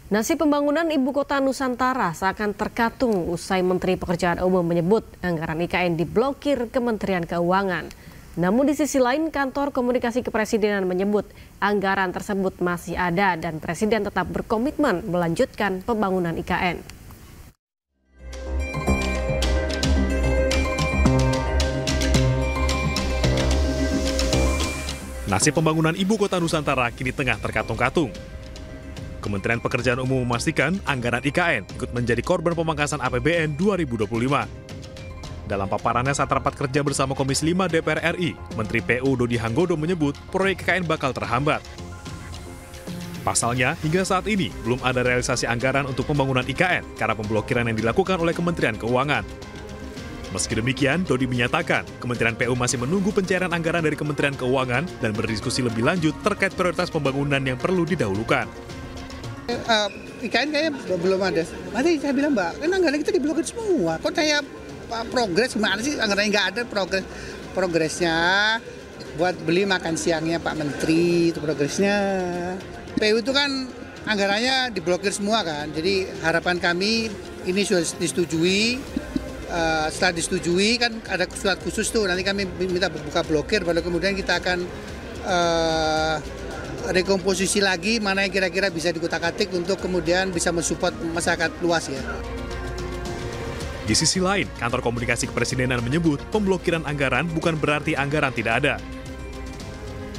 Nasib pembangunan Ibu Kota Nusantara seakan terkatung usai Menteri Pekerjaan Umum menyebut anggaran IKN diblokir Kementerian Keuangan. Namun di sisi lain, Kantor Komunikasi Kepresidenan menyebut anggaran tersebut masih ada dan Presiden tetap berkomitmen melanjutkan pembangunan IKN. Nasib pembangunan Ibu Kota Nusantara kini tengah terkatung-katung. Kementerian Pekerjaan Umum memastikan anggaran IKN ikut menjadi korban pemangkasan APBN 2025. Dalam paparannya saat rapat kerja bersama Komisi 5 DPR RI, Menteri PU Dodi Hanggodo menyebut proyek IKN bakal terhambat. Pasalnya, hingga saat ini belum ada realisasi anggaran untuk pembangunan IKN karena pemblokiran yang dilakukan oleh Kementerian Keuangan. Meski demikian, Dodi menyatakan Kementerian PU masih menunggu pencairan anggaran dari Kementerian Keuangan dan berdiskusi lebih lanjut terkait prioritas pembangunan yang perlu didahulukan. IKN kayaknya belum ada. Tadi saya bilang, Mbak, kan anggaran kita diblokir semua. Kok saya progres gimana sih? Anggarannya nggak ada progresnya. Buat beli makan siangnya Pak Menteri, itu progresnya. PU itu kan anggarannya diblokir semua kan. Jadi harapan kami ini sudah disetujui. Setelah disetujui kan ada surat khusus tuh. Nanti kami minta buka blokir, baru kemudian kita akan rekomposisi lagi mana yang kira-kira bisa dikutak-atik untuk kemudian bisa mensupport masyarakat luas ya. Di sisi lain, Kantor Komunikasi Kepresidenan menyebut pemblokiran anggaran bukan berarti anggaran tidak ada.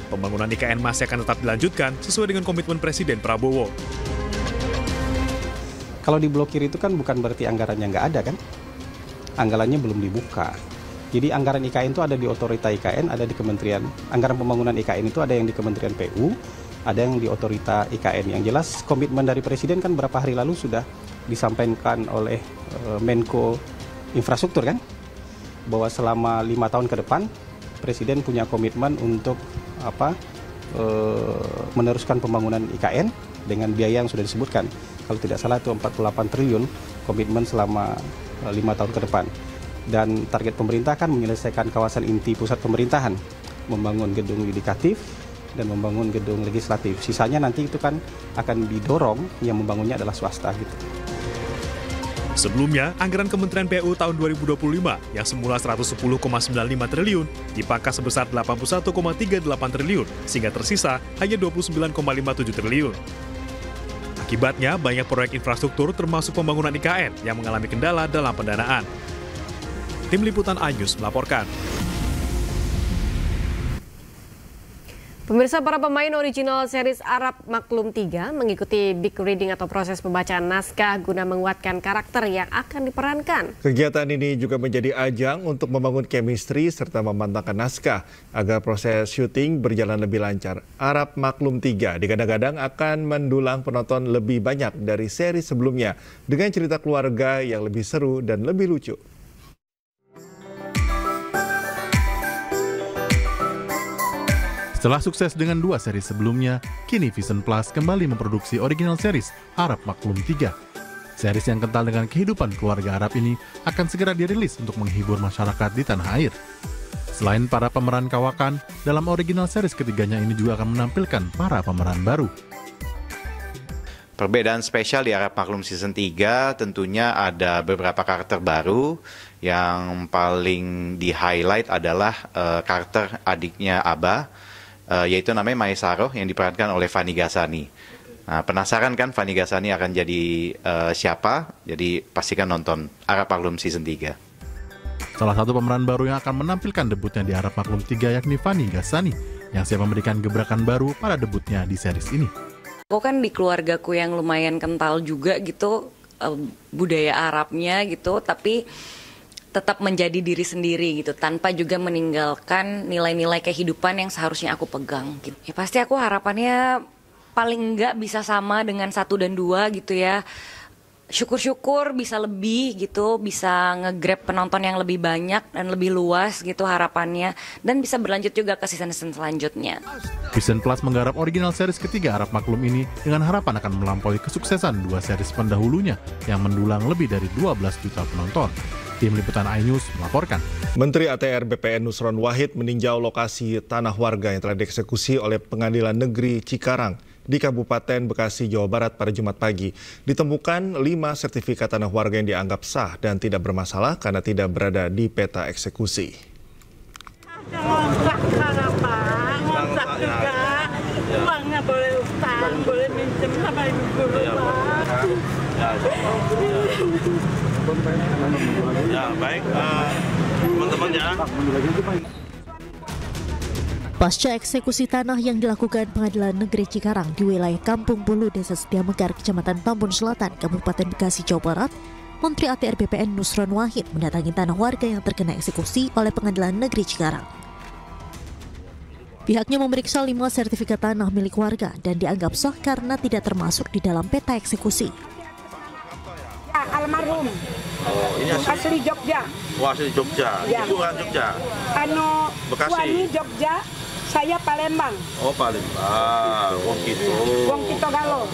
Pembangunan IKN masih akan tetap dilanjutkan sesuai dengan komitmen Presiden Prabowo. Kalau diblokir itu kan bukan berarti anggarannya nggak ada kan? Anggarannya belum dibuka. Jadi anggaran IKN itu ada di otorita IKN, ada di Kementerian, anggaran pembangunan IKN itu ada yang di Kementerian PU, ada yang di otorita IKN. Yang jelas komitmen dari Presiden kan berapa hari lalu sudah disampaikan oleh Menko Infrastruktur kan, bahwa selama 5 tahun ke depan Presiden punya komitmen untuk meneruskan pembangunan IKN dengan biaya yang sudah disebutkan. Kalau tidak salah itu 48 triliun komitmen selama 5 tahun ke depan. Dan target pemerintah kan menyelesaikan kawasan inti pusat pemerintahan, membangun gedung yudikatif dan membangun gedung legislatif. Sisanya nanti itu kan akan didorong, yang membangunnya adalah swasta gitu. Sebelumnya, anggaran Kementerian PU tahun 2025 yang semula 110,95 triliun dipangkas sebesar 81,38 triliun sehingga tersisa hanya 29,57 triliun. Akibatnya, banyak proyek infrastruktur termasuk pembangunan IKN yang mengalami kendala dalam pendanaan. Tim Liputan iNews melaporkan. Pemirsa, para pemain original series Arab Maklum 3 mengikuti big reading atau proses pembacaan naskah guna menguatkan karakter yang akan diperankan. Kegiatan ini juga menjadi ajang untuk membangun chemistry serta memantapkan naskah agar proses syuting berjalan lebih lancar. Arab Maklum 3 digadang-gadang akan mendulang penonton lebih banyak dari seri sebelumnya dengan cerita keluarga yang lebih seru dan lebih lucu. Setelah sukses dengan 2 seri sebelumnya, kini Vision Plus kembali memproduksi original series Arab Maklum 3. Series yang kental dengan kehidupan keluarga Arab ini akan segera dirilis untuk menghibur masyarakat di tanah air. Selain para pemeran kawakan, dalam original series ketiganya ini juga akan menampilkan para pemeran baru. Perbedaan spesial di Arab Maklum Season 3 tentunya ada beberapa karakter baru. Yang paling di-highlight adalah karakter adiknya Abah, yaitu namanya Maesaroh yang diperankan oleh Fany Ghazani. Nah, penasaran kan Fany Ghazani akan jadi siapa? Jadi pastikan nonton Arab Maklum Season 3. Salah satu pemeran baru yang akan menampilkan debutnya di Arab Maklum 3 yakni Fany Ghazani yang siap memberikan gebrakan baru pada debutnya di series ini. Aku kan di keluargaku yang lumayan kental juga gitu, budaya Arabnya gitu, tapi tetap menjadi diri sendiri gitu, tanpa juga meninggalkan nilai-nilai kehidupan yang seharusnya aku pegang gitu. Ya pasti aku harapannya paling enggak bisa sama dengan 1 dan 2 gitu ya. Syukur-syukur bisa lebih gitu, bisa nge-grab penonton yang lebih banyak dan lebih luas gitu harapannya, dan bisa berlanjut juga ke season-season selanjutnya. Vision Plus menggarap original series ketiga Arab Maklum ini dengan harapan akan melampaui kesuksesan 2 series pendahulunya yang mendulang lebih dari 12 juta penonton. Tim Liputan iNews melaporkan. Menteri ATR BPN Nusron Wahid meninjau lokasi tanah warga yang telah dieksekusi oleh Pengadilan Negeri Cikarang. di Kabupaten Bekasi, Jawa Barat pada Jumat pagi. Ditemukan 5 sertifikat tanah warga yang dianggap sah dan tidak bermasalah karena tidak berada di peta eksekusi. Uangnya boleh utang, boleh minjem sama ibu guru, Pak. Ya, baik, teman-teman ya. Pasca eksekusi tanah yang dilakukan Pengadilan Negeri Cikarang di wilayah Kampung Bulu, Desa Setia Mekar, Kecamatan Tambun Selatan, Kabupaten Bekasi, Jawa Barat, Menteri ATR BPN Nusron Wahid mendatangi tanah warga yang terkena eksekusi oleh Pengadilan Negeri Cikarang. Pihaknya memeriksa 5 sertifikat tanah milik warga dan dianggap sah karena tidak termasuk di dalam peta eksekusi. Almarhum. Oh, ini asli Jogja. Wah, asli Jogja. Ya. Ibu kan Jogja. Bekasi. Suami Jogja, saya Palembang. Oh, Palembang. Wong Kito. Wong Kito Galo.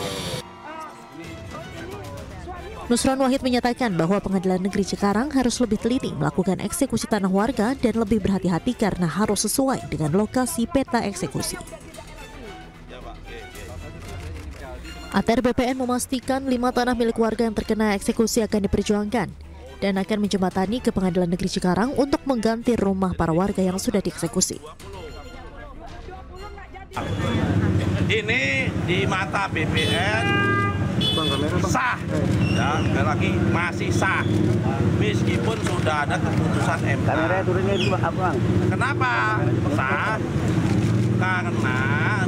Nusron Wahid menyatakan bahwa Pengadilan Negeri Cikarang harus lebih teliti melakukan eksekusi tanah warga dan lebih berhati-hati karena harus sesuai dengan lokasi peta eksekusi. ATR BPN memastikan 5 tanah milik warga yang terkena eksekusi akan diperjuangkan dan akan menjembatani ke Pengadilan Negeri Cikarang untuk mengganti rumah para warga yang sudah dieksekusi. Ini di mata BPN sah, ya, sekali lagi masih sah, meskipun sudah ada keputusan MA. Kenapa sah? Karena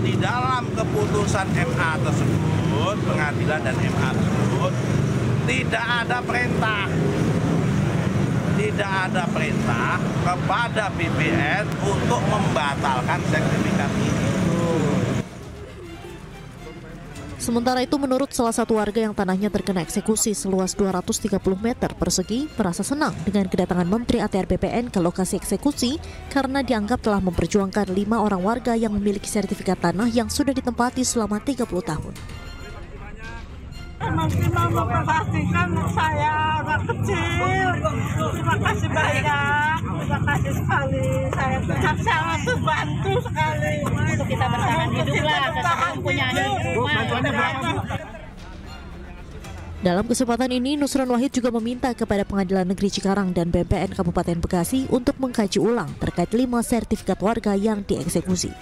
di dalam keputusan MA tersebut, pengadilan dan MA tersebut, tidak ada perintah kepada BPN untuk membatalkan sertifikat ini. Sementara itu, menurut salah satu warga yang tanahnya terkena eksekusi seluas 230 meter persegi, merasa senang dengan kedatangan Menteri ATR BPN ke lokasi eksekusi karena dianggap telah memperjuangkan 5 orang warga yang memiliki sertifikat tanah yang sudah ditempati selama 30 tahun. Menteri mau memperhatikan saya anak kecil. Terima kasih banyak. Terima kasih sekali. Saya sangat terbantu sekali. Untuk kita bertahan hidup lah, tetap punya rumah. Dalam kesempatan ini, Nusron Wahid juga meminta kepada Pengadilan Negeri Cikarang dan BPN Kabupaten Bekasi untuk mengkaji ulang terkait 5 sertifikat warga yang dieksekusi.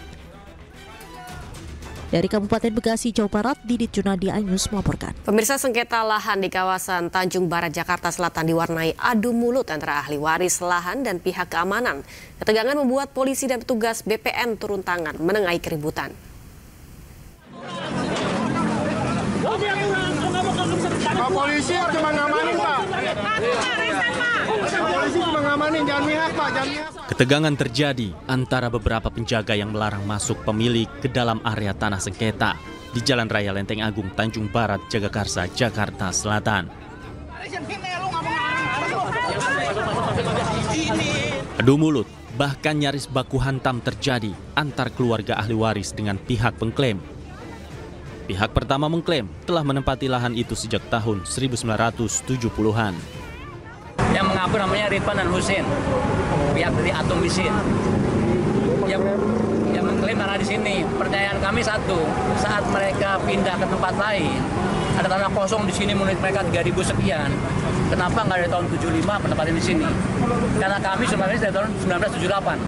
Dari Kabupaten Bekasi, Jawa Barat, Didit Junadi, iNews melaporkan. Pemirsa, sengketa lahan di kawasan Tanjung Barat, Jakarta Selatan diwarnai adu mulut antara ahli waris lahan dan pihak keamanan. Ketegangan membuat polisi dan petugas BPN turun tangan menengahi keributan. Pak polisi cuma ngamanin, Pak. Polisi cuma ngamanin, jangan mihak, Pak, jangan mihak. Ketegangan terjadi antara beberapa penjaga yang melarang masuk pemilik ke dalam area tanah sengketa di Jalan Raya Lenteng Agung, Tanjung Barat, Jagakarsa, Jakarta Selatan. Adu mulut, bahkan nyaris baku hantam terjadi antar keluarga ahli waris dengan pihak pengklaim. Pihak pertama mengklaim telah menempati lahan itu sejak tahun 1970-an. Yang mengaku namanya Ridwan dan Husin, pihak dari Atom Bisin. Yang mengklaim tanah di sini. Percayaan kami satu, saat mereka pindah ke tempat lain, ada tanah kosong di sini menurut mereka 3.000 sekian. Kenapa nggak dari tahun 75 penempatin di sini? Karena kami sebenarnya dari tahun 1978.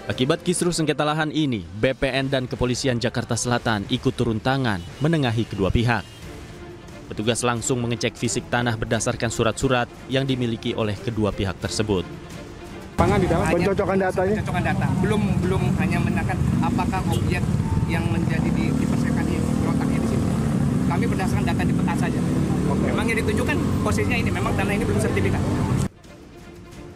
Akibat kisruh sengketa lahan ini, BPN dan Kepolisian Jakarta Selatan ikut turun tangan menengahi kedua pihak. Petugas langsung mengecek fisik tanah berdasarkan surat-surat yang dimiliki oleh kedua pihak tersebut. Pangan di dalam pencocokan datanya. Pencocokan data. Belum hanya menanyakan apakah objek yang menjadi dipersiapkan di letaknya di sini. Kami berdasarkan data di peta saja. Memang yang ditunjukkan posisinya ini, memang tanah ini belum sertifikat.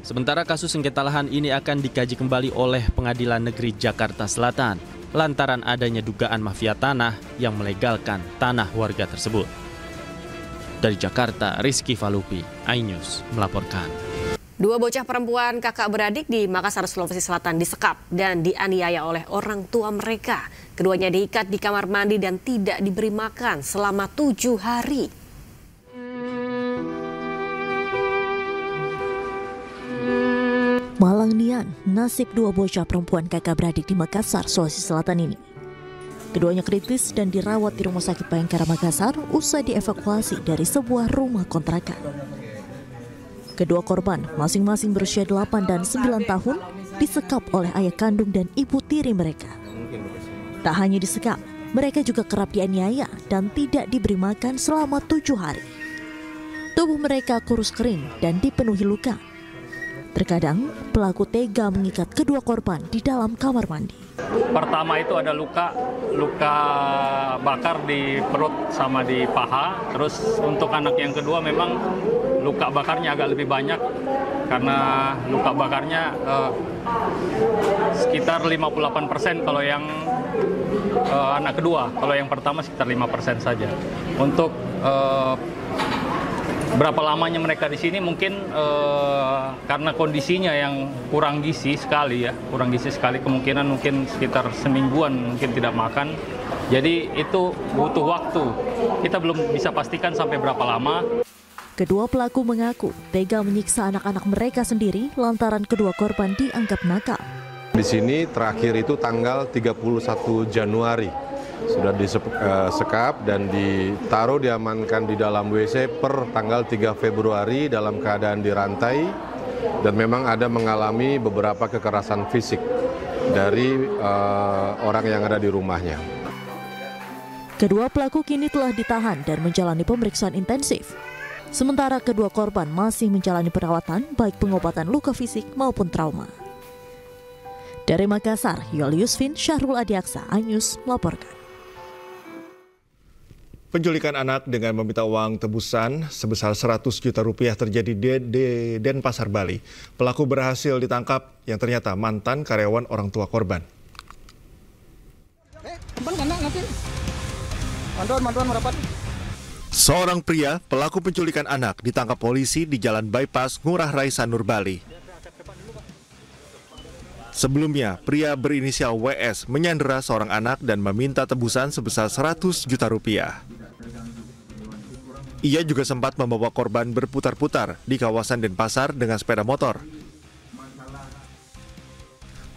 Sementara kasus sengketa lahan ini akan dikaji kembali oleh Pengadilan Negeri Jakarta Selatan lantaran adanya dugaan mafia tanah yang melegalkan tanah warga tersebut. Dari Jakarta, Rizky Falupi, iNews melaporkan. 2 bocah perempuan kakak beradik di Makassar, Sulawesi Selatan disekap dan dianiaya oleh orang tua mereka. Keduanya diikat di kamar mandi dan tidak diberi makan selama 7 hari. Malang nian nasib 2 bocah perempuan kakak beradik di Makassar, Sulawesi Selatan ini. Keduanya kritis dan dirawat di Rumah Sakit Bayangkara Makassar usai dievakuasi dari sebuah rumah kontrakan. Kedua korban, masing-masing berusia 8 dan 9 tahun, disekap oleh ayah kandung dan ibu tiri mereka. Tak hanya disekap, mereka juga kerap dianiaya dan tidak diberi makan selama 7 hari. Tubuh mereka kurus kering dan dipenuhi luka. Terkadang, pelaku tega mengikat kedua korban di dalam kamar mandi. Pertama itu ada luka bakar di perut sama di paha. Terus untuk anak yang kedua memang luka bakarnya agak lebih banyak karena luka bakarnya sekitar 58% kalau yang anak kedua. Kalau yang pertama sekitar 5% saja. Untuk berapa lamanya mereka di sini mungkin karena kondisinya yang kurang gizi sekali, kemungkinan mungkin sekitar semingguan mungkin tidak makan. Jadi itu butuh waktu. Kita belum bisa pastikan sampai berapa lama. Kedua pelaku mengaku tega menyiksa anak-anak mereka sendiri lantaran kedua korban dianggap nakal. Di sini terakhir itu tanggal 31 Januari. Sudah disekap dan ditaruh diamankan di dalam WC per tanggal 3 Februari dalam keadaan dirantai dan memang ada mengalami beberapa kekerasan fisik dari orang yang ada di rumahnya. Kedua pelaku kini telah ditahan dan menjalani pemeriksaan intensif. Sementara kedua korban masih menjalani perawatan baik pengobatan luka fisik maupun trauma. Dari Makassar, Yulius Vin, Syahrul Adiaksa, iNews melaporkan. Penculikan anak dengan meminta uang tebusan sebesar 100 juta rupiah terjadi di Denpasar, Bali. Pelaku berhasil ditangkap yang ternyata mantan karyawan orang tua korban. Seorang pria pelaku penculikan anak ditangkap polisi di Jalan Bypass Ngurah Rai Sanur, Bali. Sebelumnya, pria berinisial WS menyandera seorang anak dan meminta tebusan sebesar 100 juta rupiah. Ia juga sempat membawa korban berputar-putar di kawasan Denpasar dengan sepeda motor.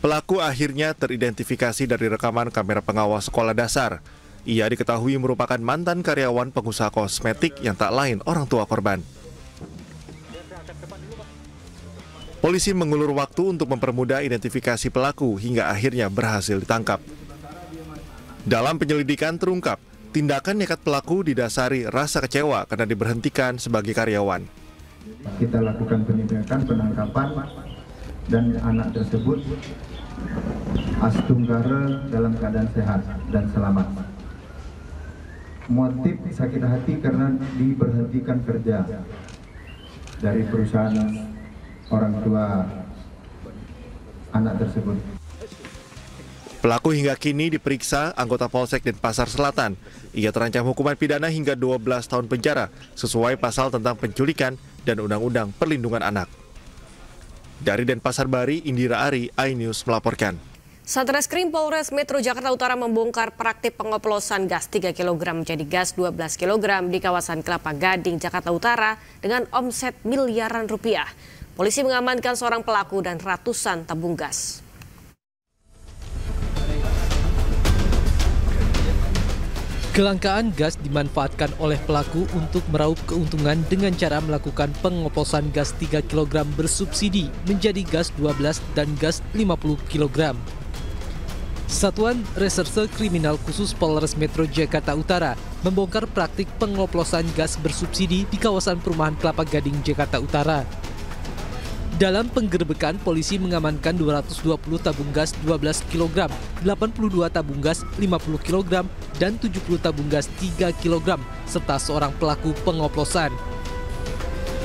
Pelaku akhirnya teridentifikasi dari rekaman kamera pengawas sekolah dasar. Ia diketahui merupakan mantan karyawan pengusaha kosmetik yang tak lain orang tua korban. Polisi mengulur waktu untuk mempermudah identifikasi pelaku hingga akhirnya berhasil ditangkap. Dalam penyelidikan terungkap, tindakan nekat pelaku didasari rasa kecewa karena diberhentikan sebagai karyawan. Kita lakukan penindakan penangkapan dan anak tersebut Astunggara dalam keadaan sehat dan selamat. Motif sakit hati karena diberhentikan kerja dari perusahaan orang tua anak tersebut. Pelaku hingga kini diperiksa anggota Polsek Denpasar Selatan. Ia terancam hukuman pidana hingga 12 tahun penjara sesuai pasal tentang penculikan dan Undang-Undang Perlindungan Anak. Dari Denpasar, Bali, Indira Ari, iNews melaporkan. Satreskrim Polres Metro Jakarta Utara membongkar praktik pengoplosan gas 3 kg menjadi gas 12 kg di kawasan Kelapa Gading, Jakarta Utara dengan omset miliaran rupiah. Polisi mengamankan seorang pelaku dan ratusan tabung gas. Kelangkaan gas dimanfaatkan oleh pelaku untuk meraup keuntungan dengan cara melakukan pengoplosan gas 3 kg bersubsidi menjadi gas 12 dan gas 50 kg. Satuan Reserse Kriminal Khusus Polres Metro Jakarta Utara membongkar praktik pengoplosan gas bersubsidi di kawasan perumahan Kelapa Gading, Jakarta Utara. Dalam penggerebekan, polisi mengamankan 220 tabung gas 12 kg, 82 tabung gas 50 kg, dan 70 tabung gas 3 kg, serta seorang pelaku pengoplosan.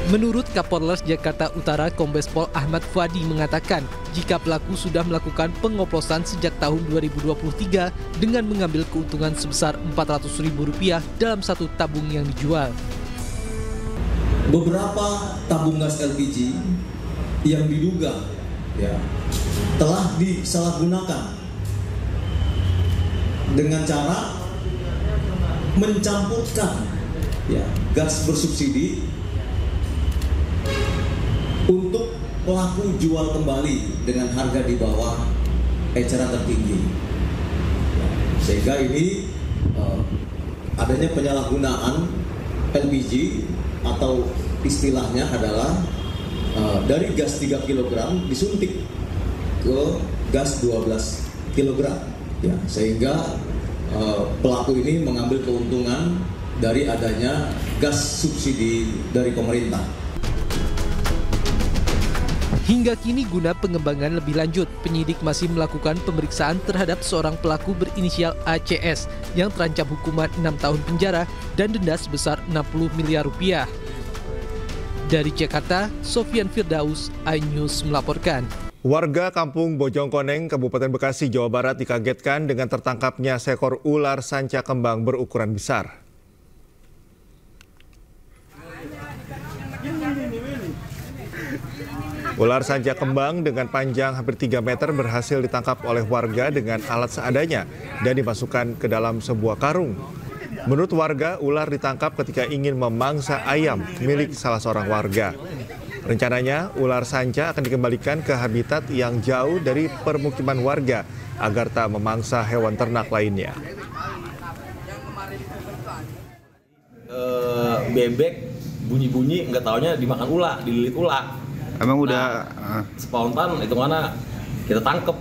Menurut Kapolres Jakarta Utara, Kombes Pol Ahmad Fuadi mengatakan, jika pelaku sudah melakukan pengoplosan sejak tahun 2023 dengan mengambil keuntungan sebesar Rp400.000 dalam satu tabung yang dijual. Beberapa tabung gas LPG yang diduga telah disalahgunakan dengan cara mencampurkan gas bersubsidi untuk pelaku jual kembali dengan harga di bawah eceran tertinggi. Sehingga ini adanya penyalahgunaan LPG atau istilahnya adalah dari gas 3 kg disuntik ke gas 12 kg, ya, sehingga pelaku ini mengambil keuntungan dari adanya gas subsidi dari pemerintah. Hingga kini guna pengembangan lebih lanjut, penyidik masih melakukan pemeriksaan terhadap seorang pelaku berinisial ACS yang terancam hukuman 6 tahun penjara dan denda sebesar 60 miliar rupiah. Dari Jakarta, Sofian Firdaus, iNews melaporkan. Warga Kampung Bojongkoneng, Kabupaten Bekasi, Jawa Barat dikagetkan dengan tertangkapnya seekor ular sanca kembang berukuran besar. Ular sanca kembang dengan panjang hampir 3 meter berhasil ditangkap oleh warga dengan alat seadanya dan dimasukkan ke dalam sebuah karung. Menurut warga, ular ditangkap ketika ingin memangsa ayam milik salah seorang warga. Rencananya, ular sanca akan dikembalikan ke habitat yang jauh dari permukiman warga agar tak memangsa hewan ternak lainnya. Bebek bunyi-bunyi nggak taunya dimakan ular, dililit ular. Emang udah spontan itu mana kita tangkep.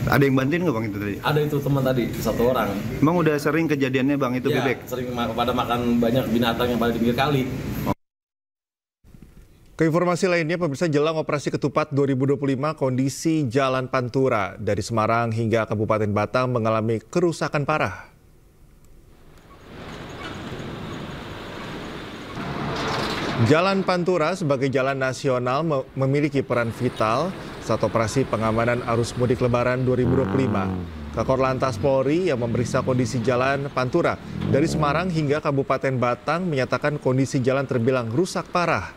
Ada yang bantuin nggak bang itu tadi? Ada itu teman tadi, 1 orang. Emang udah sering kejadiannya bang itu ya, bebek? Sering pada makan banyak binatang yang pada di pinggir kali. Ke informasi lainnya, pemirsa, jelang operasi ketupat 2025, kondisi Jalan Pantura dari Semarang hingga Kabupaten Batang mengalami kerusakan parah. Jalan Pantura sebagai jalan nasional memiliki peran vital saat operasi pengamanan arus mudik Lebaran 2025. Kakor Lantas Polri yang memeriksa kondisi Jalan Pantura dari Semarang hingga Kabupaten Batang menyatakan kondisi jalan terbilang rusak parah.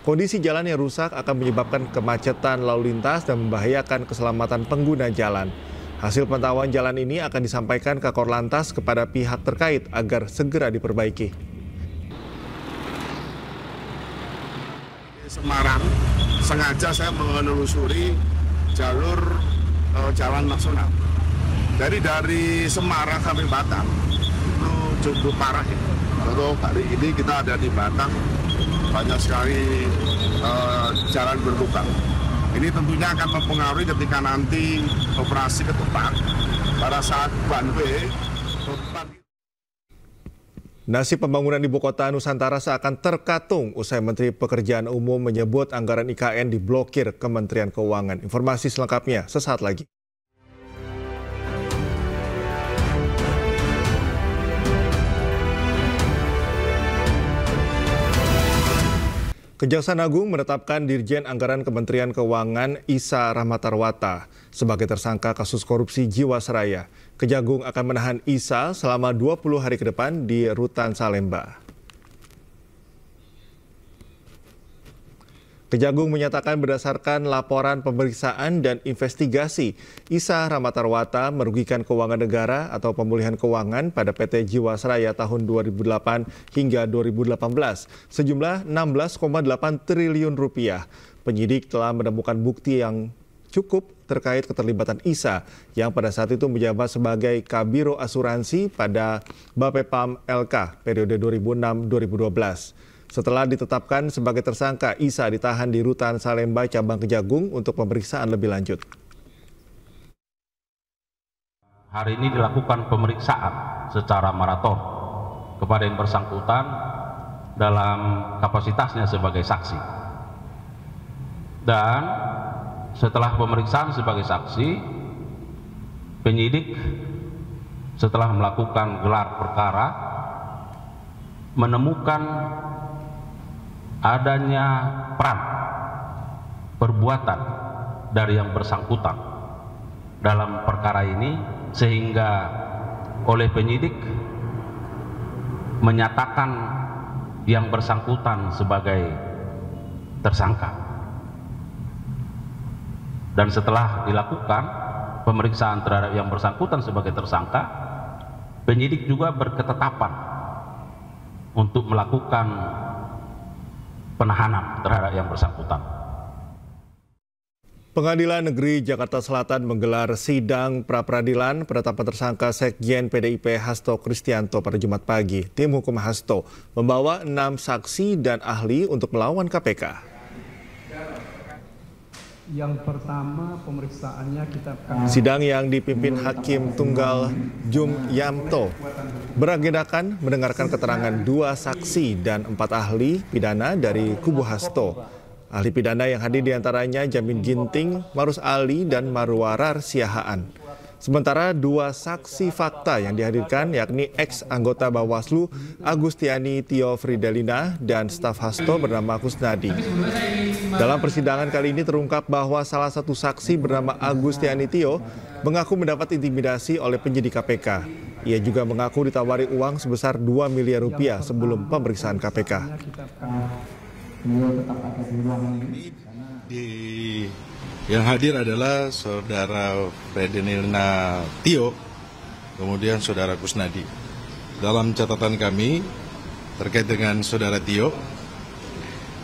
Kondisi jalan yang rusak akan menyebabkan kemacetan lalu lintas dan membahayakan keselamatan pengguna jalan. Hasil pantauan jalan ini akan disampaikan Kakor Lantas kepada pihak terkait agar segera diperbaiki. Semarang, sengaja saya menelusuri jalur jalan nasional. Dari Semarang sampai Batang itu cukup parah ya. Lalu hari ini kita ada di Batang, banyak sekali jalan berlubang. Ini tentunya akan mempengaruhi ketika nanti operasi ketupat pada saat one way. Nasib pembangunan ibu kota Nusantara seakan terkatung usai Menteri Pekerjaan Umum menyebut anggaran IKN diblokir Kementerian Keuangan. Informasi selengkapnya sesaat lagi. Kejaksaan Agung menetapkan Dirjen Anggaran Kementerian Keuangan Isa Rahmatarwata sebagai tersangka kasus korupsi Jiwasraya. Kejagung akan menahan Isa selama 20 hari ke depan di Rutan Salemba. Kejagung menyatakan berdasarkan laporan pemeriksaan dan investigasi, Isa Rahmatarwata merugikan keuangan negara atau pemulihan keuangan pada PT Jiwasraya tahun 2008 hingga 2018 sejumlah 16,8 triliun rupiah. Penyidik telah menemukan bukti yang cukup terkait keterlibatan Isa yang pada saat itu menjabat sebagai Kabiro Asuransi pada Bapepam LK periode 2006-2012. Setelah ditetapkan sebagai tersangka, Isa ditahan di Rutan Salemba Cabang Kejagung untuk pemeriksaan lebih lanjut. Hari ini dilakukan pemeriksaan secara maraton kepada yang bersangkutan dalam kapasitasnya sebagai saksi. Dan setelah pemeriksaan sebagai saksi, penyidik setelah melakukan gelar perkara menemukan adanya peran perbuatan dari yang bersangkutan dalam perkara ini, sehingga oleh penyidik menyatakan yang bersangkutan sebagai tersangka. Dan setelah dilakukan pemeriksaan terhadap yang bersangkutan sebagai tersangka, penyidik juga berketetapan untuk melakukan penahanan terhadap yang bersangkutan. Pengadilan Negeri Jakarta Selatan menggelar sidang pra-peradilan penetapan tersangka Sekjen PDIP Hasto Kristianto pada Jumat pagi. Tim hukum Hasto membawa 6 saksi dan ahli untuk melawan KPK. Yang pertama pemeriksaannya kita sidang yang dipimpin Hakim Tunggal Jum Yamto beragendakan mendengarkan keterangan 2 saksi dan 4 ahli pidana dari kubu Hasto. Ahli pidana yang hadir diantaranya Jamin Ginting, Marus Ali, dan Marwarar Siahaan. Sementara 2 saksi fakta yang dihadirkan yakni ex-anggota Bawaslu Agustiani Tio Fridelina dan staf Hasto bernama Kusnadi. Dalam persidangan kali ini terungkap bahwa salah satu saksi bernama Agustiani Tio mengaku mendapat intimidasi oleh penyidik KPK. Ia juga mengaku ditawari uang sebesar 2 miliar rupiah sebelum pemeriksaan KPK. Yang hadir adalah saudara Fridelina Tio, kemudian saudara Kusnadi. Dalam catatan kami terkait dengan saudara Tio,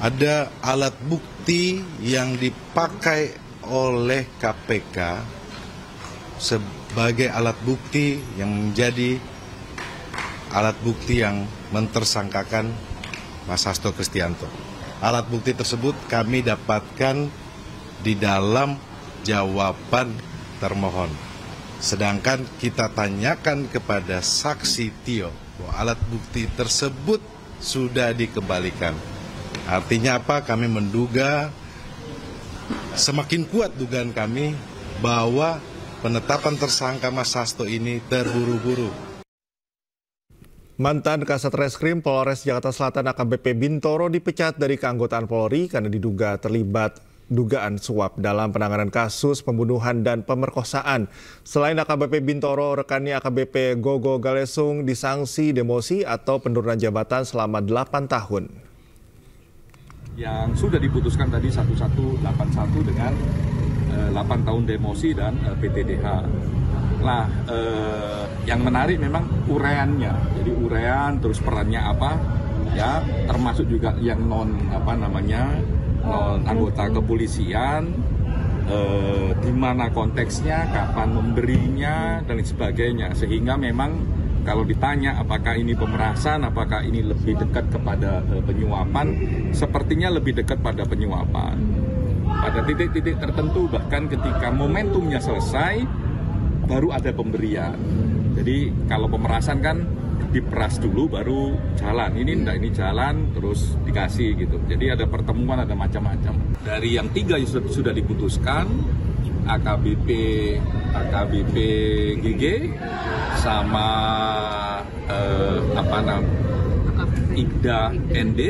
ada alat bukti yang dipakai oleh KPK sebagai alat bukti yang menjadi alat bukti yang mentersangkakan Mas Hasto Kristianto. Alat bukti tersebut kami dapatkan di dalam jawaban termohon. Sedangkan kita tanyakan kepada saksi Tio bahwa alat bukti tersebut sudah dikembalikan. Artinya apa? Kami menduga, semakin kuat dugaan kami bahwa penetapan tersangka Mas Hasto ini terburu-buru. Mantan Kasat Reskrim Polres Jakarta Selatan AKBP Bintoro dipecat dari keanggotaan Polri karena diduga terlibat dugaan suap dalam penanganan kasus pembunuhan dan pemerkosaan. Selain AKBP Bintoro, rekannya AKBP Gogo Galesung disanksi demosi atau penurunan jabatan selama 8 tahun. Yang sudah diputuskan tadi 1181 dengan 8 tahun demosi dan PTDH. Nah, yang menarik memang uraiannya. Jadi uraian terus perannya apa? Ya, termasuk juga yang non anggota kepolisian, di mana konteksnya, kapan memberinya dan sebagainya. Sehingga memang kalau ditanya apakah ini pemerasan, apakah ini lebih dekat kepada penyuapan, sepertinya lebih dekat pada penyuapan. Pada titik-titik tertentu bahkan ketika momentumnya selesai baru ada pemberian. Jadi kalau pemerasan kan diperas dulu baru jalan. Ini enggak, ini jalan terus dikasih gitu. Jadi ada pertemuan, ada macam-macam. Dari yang 3 yang sudah diputuskan, AKBP GG sama Ibda ND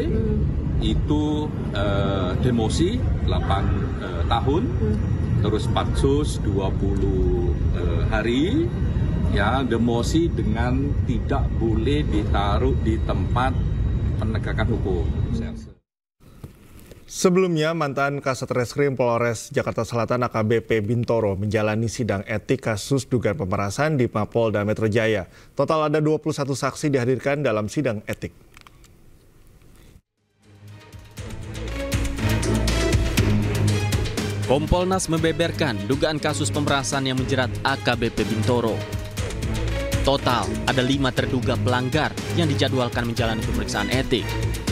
itu demosi 8 tahun. Terus Patsus 20 hari, ya, demosi dengan tidak boleh ditaruh di tempat penegakan hukum. Sebelumnya, mantan Kasat Reskrim Polres Jakarta Selatan AKBP Bintoro menjalani sidang etik kasus dugaan pemerasan di Mapolda Metro Jaya. Total ada 21 saksi dihadirkan dalam sidang etik. Kompolnas membeberkan dugaan kasus pemerasan yang menjerat AKBP Bintoro. Total ada 5 terduga pelanggar yang dijadwalkan menjalani pemeriksaan etik.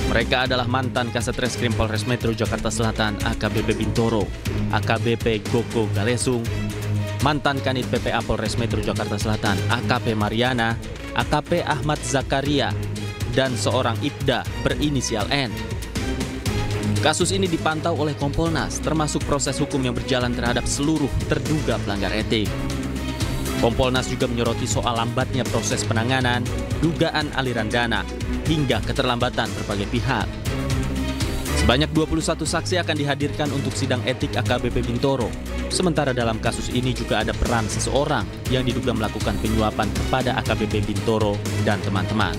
Mereka adalah mantan Kasat Reskrim Polres Metro Jakarta Selatan AKBP Bintoro, AKBP Gogo Galesung, mantan Kanit PPA Polres Metro Jakarta Selatan AKP Mariana, AKP Ahmad Zakaria, dan seorang Ibda berinisial N. Kasus ini dipantau oleh Kompolnas, termasuk proses hukum yang berjalan terhadap seluruh terduga pelanggar etik. Kompolnas juga menyoroti soal lambatnya proses penanganan, dugaan aliran dana, hingga keterlambatan berbagai pihak. Sebanyak 21 saksi akan dihadirkan untuk sidang etik AKBP Bintoro. Sementara dalam kasus ini juga ada peran seseorang yang diduga melakukan penyuapan kepada AKBP Bintoro dan teman-teman.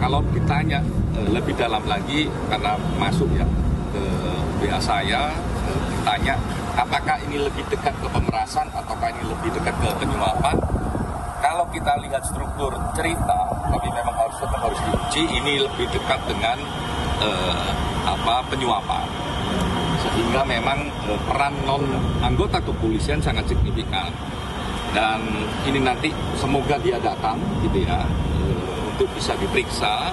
Kalau ditanya lebih dalam lagi, karena masuk ya ke WA saya, ditanya apakah ini lebih dekat ke pemerasan ataukah ini lebih dekat ke penyuapan. Kalau kita lihat struktur cerita, tapi memang harus diuji, ini lebih dekat dengan penyuapan. sehingga memang peran non anggota kepolisian sangat signifikan. Dan ini nanti semoga dia datang gitu ya, untuk bisa diperiksa.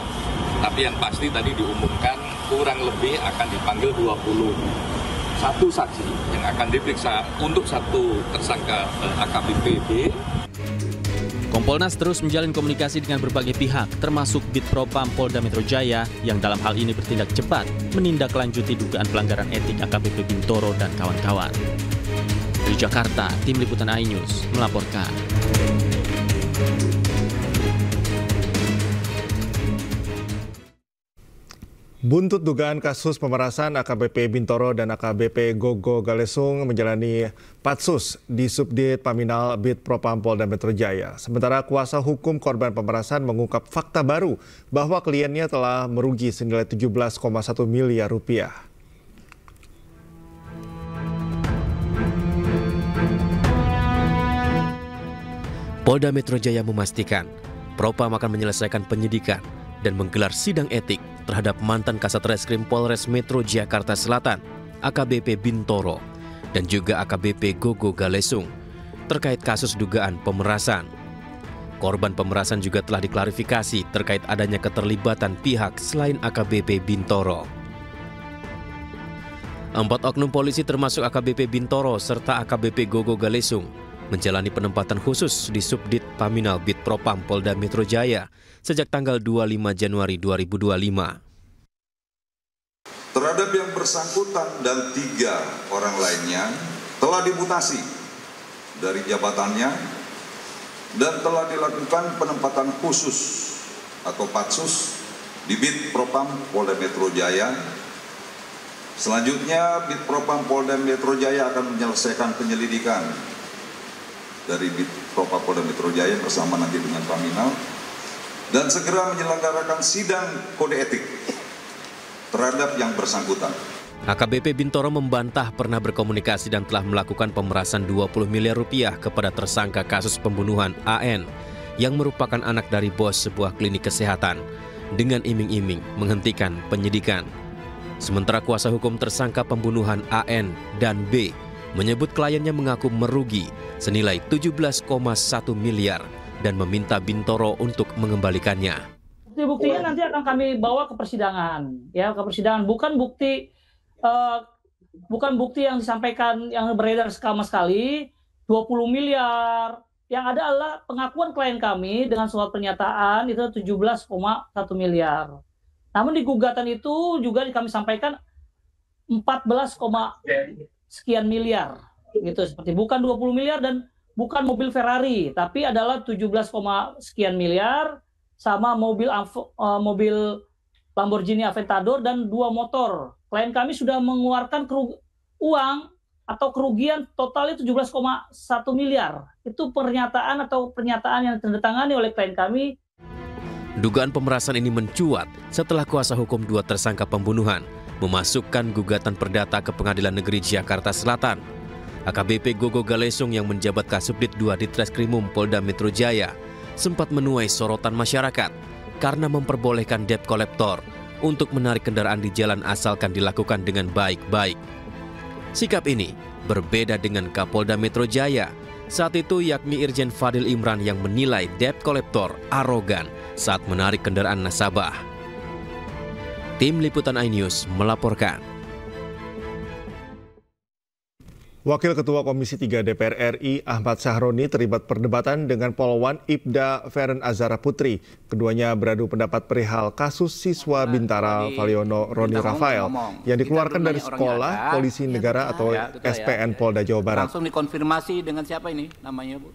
Tapi yang pasti tadi diumumkan kurang lebih akan dipanggil 21 saksi yang akan diperiksa untuk satu tersangka AKBP B. Kompolnas terus menjalin komunikasi dengan berbagai pihak, termasuk Bitpropam Polda Metro Jaya yang dalam hal ini bertindak cepat menindaklanjuti dugaan pelanggaran etik AKBP Bintoro dan kawan-kawan. Dari Jakarta, Tim Liputan iNews melaporkan. Buntut dugaan kasus pemerasan AKBP Bintoro dan AKBP Gogo Galesung menjalani patsus di Subdit Paminal Bitpropam Polda Metro Jaya. Sementara kuasa hukum korban pemerasan mengungkap fakta baru bahwa kliennya telah merugi senilai 17,1 miliar rupiah. Polda Metro Jaya memastikan Propam akan menyelesaikan penyidikan dan menggelar sidang etik terhadap mantan Kasat Reskrim Polres Metro Jakarta Selatan, AKBP Bintoro, dan juga AKBP Gogo Galesung, terkait kasus dugaan pemerasan. Korban pemerasan juga telah diklarifikasi terkait adanya keterlibatan pihak selain AKBP Bintoro. 4 oknum polisi termasuk AKBP Bintoro serta AKBP Gogo Galesung menjalani penempatan khusus di Subdit Paminal Bitpropam Polda Metro Jaya sejak tanggal 25 Januari 2025. Terhadap yang bersangkutan dan 3 orang lainnya telah dimutasi dari jabatannya dan telah dilakukan penempatan khusus atau patsus di Bitpropam Polda Metro Jaya. Selanjutnya Bitpropam Polda Metro Jaya akan menyelesaikan penyelidikan dari Bitpropam Polda Metro Jaya bersama nanti dengan Paminal dan segera menyelenggarakan sidang kode etik terhadap yang bersangkutan. AKBP Bintoro membantah pernah berkomunikasi dan telah melakukan pemerasan 20 miliar rupiah kepada tersangka kasus pembunuhan AN yang merupakan anak dari bos sebuah klinik kesehatan dengan iming-iming menghentikan penyidikan. Sementara kuasa hukum tersangka pembunuhan AN dan B menyebut kliennya mengaku merugi senilai 17,1 miliar dan meminta Bintoro untuk mengembalikannya. Bukti-buktinya nanti akan kami bawa ke persidangan, ya ke persidangan. Bukan bukti yang disampaikan yang beredar sama sekali 20 miliar. Yang ada adalah pengakuan klien kami dengan surat pernyataan itu 17,1 miliar. Namun di gugatan itu juga kami sampaikan 14, sekian miliar gitu, seperti bukan 20 miliar dan bukan mobil Ferrari tapi adalah 17, sekian miliar sama mobil Lamborghini Aventador dan 2 motor. Klien kami sudah mengeluarkan uang atau kerugian totalnya 17,1 miliar. Itu pernyataan yang ditandatangani oleh klien kami. Dugaan pemerasan ini mencuat setelah kuasa hukum 2 tersangka pembunuhan memasukkan gugatan perdata ke Pengadilan Negeri Jakarta Selatan. AKBP Gogo Galesung yang menjabat Kasubdit 2 Ditreskrimum Polda Metro Jaya sempat menuai sorotan masyarakat karena memperbolehkan debt collector untuk menarik kendaraan di jalan asalkan dilakukan dengan baik-baik. Sikap ini berbeda dengan Kapolda Metro Jaya saat itu, yakni Irjen Fadil Imran yang menilai debt collector arogan saat menarik kendaraan nasabah. Tim Liputan iNews melaporkan. Wakil Ketua Komisi 3 DPR RI Ahmad Sahroni terlibat perdebatan dengan Polwan Ibda Feren Azhara Putri. Keduanya beradu pendapat perihal kasus siswa Bintara Valiono Roni Rafael yang dikeluarkan dari Sekolah Polisi Negara atau SPN Polda Jawa Barat. Langsung dikonfirmasi dengan siapa ini namanya, Bu?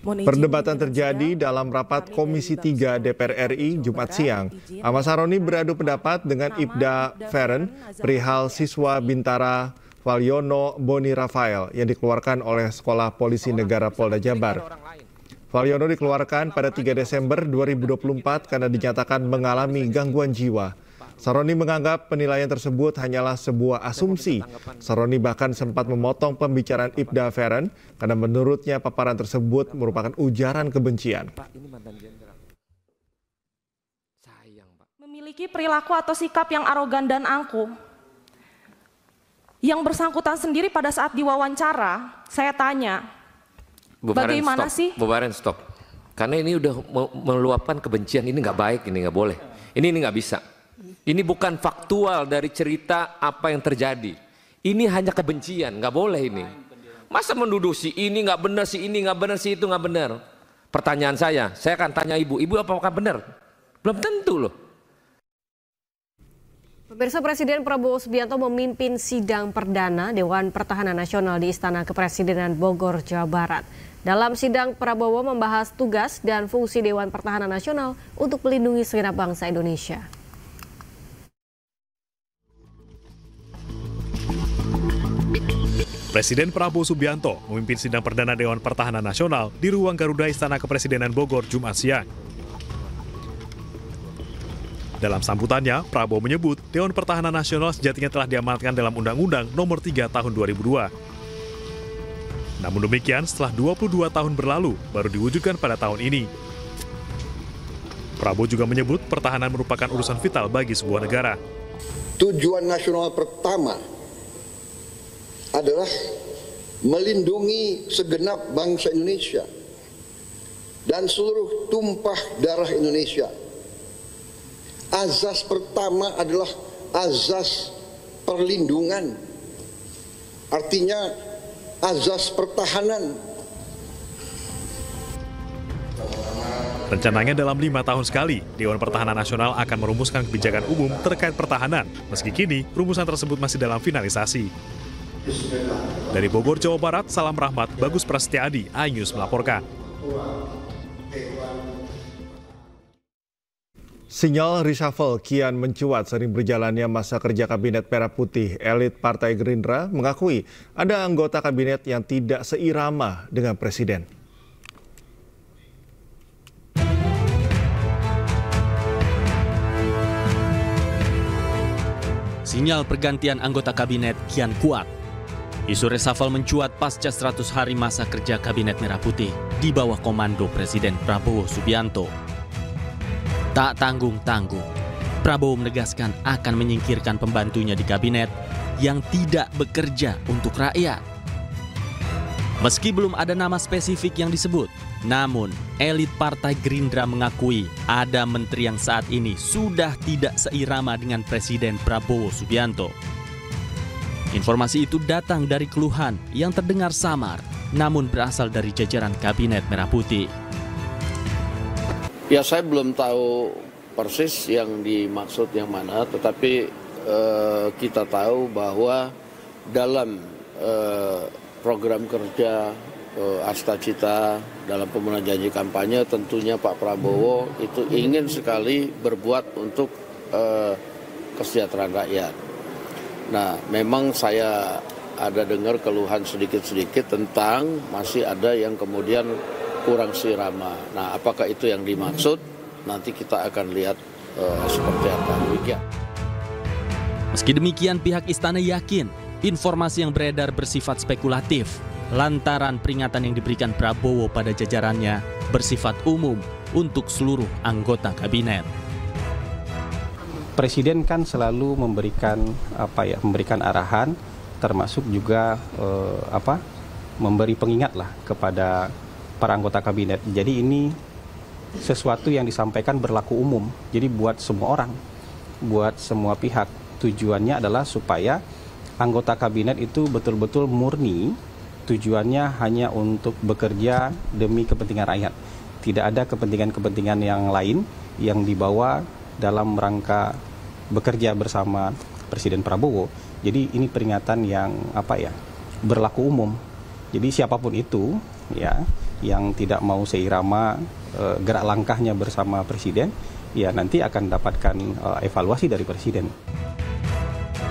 Perdebatan terjadi dalam rapat Komisi 3 DPR RI Jumat siang. Ahmad Sahroni beradu pendapat dengan Ibda Feren perihal siswa Bintara Valiono Boni Rafael yang dikeluarkan oleh Sekolah Polisi Negara Polda Jabar. Valiono dikeluarkan pada 3 Desember 2024 karena dinyatakan mengalami gangguan jiwa. Sahroni menganggap penilaian tersebut hanyalah sebuah asumsi. Sahroni bahkan sempat memotong pembicaraan Ibda Feren karena menurutnya paparan tersebut merupakan ujaran kebencian. Memiliki perilaku atau sikap yang arogan dan angkuh. Yang bersangkutan sendiri pada saat diwawancara, saya tanya, bagaimana sih? Bu Baren, stop. Karena ini udah meluapkan kebencian, ini nggak baik, ini nggak boleh. Ini nggak bisa. Ini bukan faktual dari cerita apa yang terjadi. Ini hanya kebencian, nggak boleh ini. Masa menuduh si ini nggak benar, si ini nggak benar, si itu nggak benar. Pertanyaan saya akan tanya ibu apakah benar? Belum tentu loh. Pemirsa, Presiden Prabowo Subianto memimpin sidang perdana Dewan Pertahanan Nasional di Istana Kepresidenan Bogor, Jawa Barat. Dalam sidang, Prabowo membahas tugas dan fungsi Dewan Pertahanan Nasional untuk melindungi segenap bangsa Indonesia. Presiden Prabowo Subianto memimpin sidang perdana Dewan Pertahanan Nasional di ruang Garuda Istana Kepresidenan Bogor, Jumat siang. Dalam sambutannya, Prabowo menyebut Dewan Pertahanan Nasional sejatinya telah diamanatkan dalam Undang-Undang Nomor 3 Tahun 2002. Namun demikian, setelah 22 tahun berlalu, baru diwujudkan pada tahun ini. Prabowo juga menyebut pertahanan merupakan urusan vital bagi sebuah negara. Tujuan nasional pertama adalah melindungi segenap bangsa Indonesia dan seluruh tumpah darah Indonesia. Azas pertama adalah azas perlindungan. Artinya azas pertahanan. Rencananya dalam 5 tahun sekali, Dewan Pertahanan Nasional akan merumuskan kebijakan umum terkait pertahanan. Meski kini, rumusan tersebut masih dalam finalisasi. Dari Bogor, Jawa Barat, Salam Rahmat, Bagus Prasetyadi, iNews melaporkan. Sinyal reshuffle kian mencuat sering berjalannya masa kerja Kabinet Merah Putih. Elit Partai Gerindra mengakui ada anggota kabinet yang tidak seirama dengan Presiden. Sinyal pergantian anggota kabinet kian kuat. Isu reshuffle mencuat pasca 100 hari masa kerja Kabinet Merah Putih di bawah komando Presiden Prabowo Subianto. Tak tanggung-tanggung, Prabowo menegaskan akan menyingkirkan pembantunya di kabinet yang tidak bekerja untuk rakyat. Meski belum ada nama spesifik yang disebut, namun elit Partai Gerindra mengakui ada menteri yang saat ini sudah tidak seirama dengan Presiden Prabowo Subianto. Informasi itu datang dari keluhan yang terdengar samar, namun berasal dari jajaran Kabinet Merah Putih. Ya, saya belum tahu persis yang dimaksud yang mana, tetapi kita tahu bahwa dalam program kerja Astacita dalam pemenuhan janji kampanye, tentunya Pak Prabowo itu ingin sekali berbuat untuk kesejahteraan rakyat. Nah, memang saya ada dengar keluhan sedikit-sedikit tentang masih ada yang kemudian kurang seirama. Nah, apakah itu yang dimaksud? Nanti kita akan lihat seperti apa. Meski demikian, pihak istana yakin informasi yang beredar bersifat spekulatif lantaran peringatan yang diberikan Prabowo pada jajarannya bersifat umum untuk seluruh anggota kabinet. Presiden kan selalu memberikan memberikan arahan, termasuk juga memberi pengingat lah kepada para anggota kabinet. Jadi ini sesuatu yang disampaikan berlaku umum. Jadi buat semua orang, buat semua pihak. Tujuannya adalah supaya anggota kabinet itu betul-betul murni. Tujuannya hanya untuk bekerja demi kepentingan rakyat. Tidak ada kepentingan-kepentingan yang lain yang dibawa dalam rangka bekerja bersama Presiden Prabowo. Jadi ini peringatan yang berlaku umum. Jadi siapapun itu yang tidak mau seirama gerak langkahnya bersama Presiden, ya nanti akan dapatkan evaluasi dari Presiden.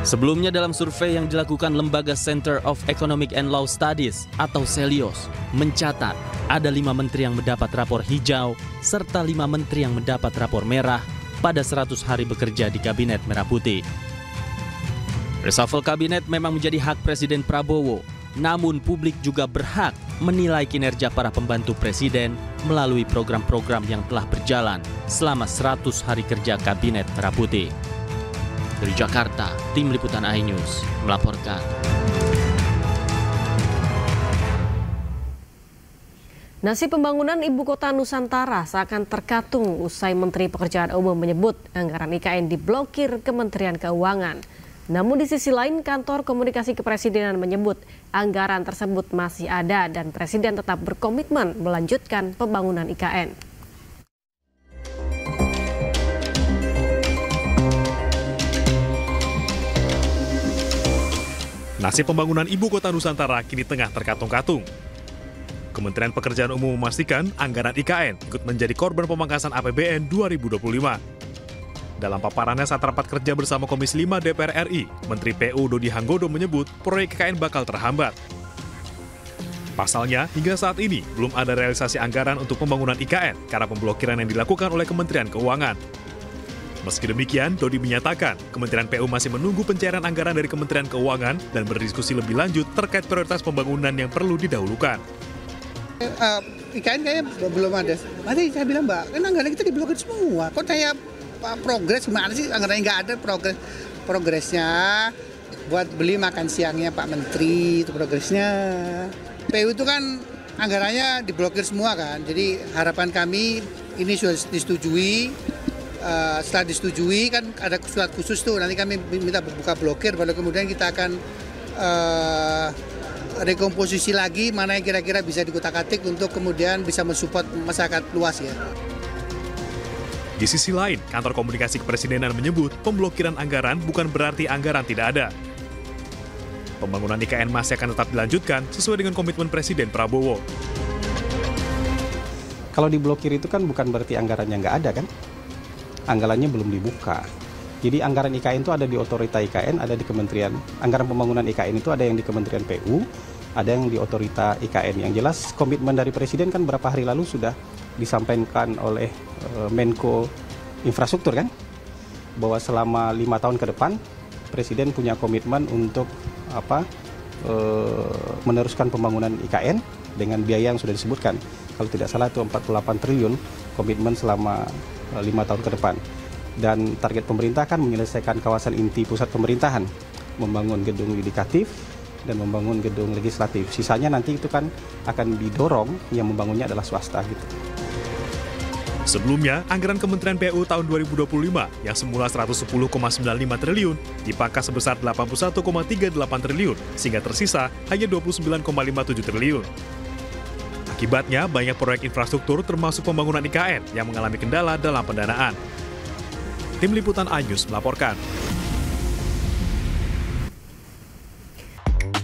Sebelumnya dalam survei yang dilakukan Lembaga Center of Economic and Law Studies atau Celios mencatat ada 5 menteri yang mendapat rapor hijau serta 5 menteri yang mendapat rapor merah pada 100 hari bekerja di Kabinet Merah Putih. Reshuffle kabinet memang menjadi hak Presiden Prabowo, namun publik juga berhak menilai kinerja para pembantu Presiden melalui program-program yang telah berjalan selama 100 hari kerja Kabinet Merah Putih. Dari Jakarta, Tim Liputan iNews melaporkan. Nasib pembangunan Ibu Kota Nusantara seakan terkatung usai Menteri Pekerjaan Umum menyebut anggaran IKN diblokir Kementerian Keuangan. Namun di sisi lain, Kantor Komunikasi Kepresidenan menyebut anggaran tersebut masih ada dan Presiden tetap berkomitmen melanjutkan pembangunan IKN. Nasib pembangunan Ibu Kota Nusantara kini tengah terkatung-katung. Kementerian Pekerjaan Umum memastikan anggaran IKN ikut menjadi korban pemangkasan APBN 2025. Dalam paparannya saat rapat kerja bersama Komisi 5 DPR RI, Menteri PU Dodi Hanggodo menyebut proyek IKN bakal terhambat. Pasalnya, hingga saat ini belum ada realisasi anggaran untuk pembangunan IKN karena pemblokiran yang dilakukan oleh Kementerian Keuangan. Meski demikian, Dodi menyatakan Kementerian PU masih menunggu pencairan anggaran dari Kementerian Keuangan dan berdiskusi lebih lanjut terkait prioritas pembangunan yang perlu didahulukan. IKN kayaknya belum ada. Tadi saya bilang, Mbak, kan anggaran kita diblokir semua. Kok saya progres gimana sih? Anggarannya nggak ada progresnya. Buat beli makan siangnya Pak Menteri, itu progresnya. PU itu kan anggarannya diblokir semua kan. Jadi harapan kami ini sudah disetujui. Setelah disetujui kan ada surat khusus tuh. Nanti kami minta buka blokir, baru kemudian kita akan rekomposisi lagi mana yang kira-kira bisa dikutak-atik untuk kemudian bisa mensupport masyarakat luas ya. Di sisi lain, Kantor Komunikasi Kepresidenan menyebut pemblokiran anggaran bukan berarti anggaran tidak ada. Pembangunan IKN masih akan tetap dilanjutkan sesuai dengan komitmen Presiden Prabowo. Kalau diblokir itu kan bukan berarti anggarannya nggak ada kan? Anggarannya belum dibuka. Jadi anggaran IKN itu ada di otorita IKN, ada di Kementerian, anggaran pembangunan IKN itu ada yang di Kementerian PU, ada yang di otorita IKN. Yang jelas komitmen dari Presiden kan berapa hari lalu sudah disampaikan oleh Menko Infrastruktur kan, bahwa selama 5 tahun ke depan Presiden punya komitmen untuk meneruskan pembangunan IKN dengan biaya yang sudah disebutkan. Kalau tidak salah itu 48 triliun komitmen selama 5 tahun ke depan. Dan target pemerintah kan menyelesaikan kawasan inti pusat pemerintahan, membangun gedung yudikatif dan membangun gedung legislatif. Sisanya nanti itu kan akan didorong, yang membangunnya adalah swasta gitu. Sebelumnya, anggaran Kementerian PU tahun 2025 yang semula 110,95 triliun dipangkas sebesar 81,38 triliun sehingga tersisa hanya 29,57 triliun. Akibatnya, banyak proyek infrastruktur termasuk pembangunan IKN yang mengalami kendala dalam pendanaan. Tim Liputan iNews melaporkan.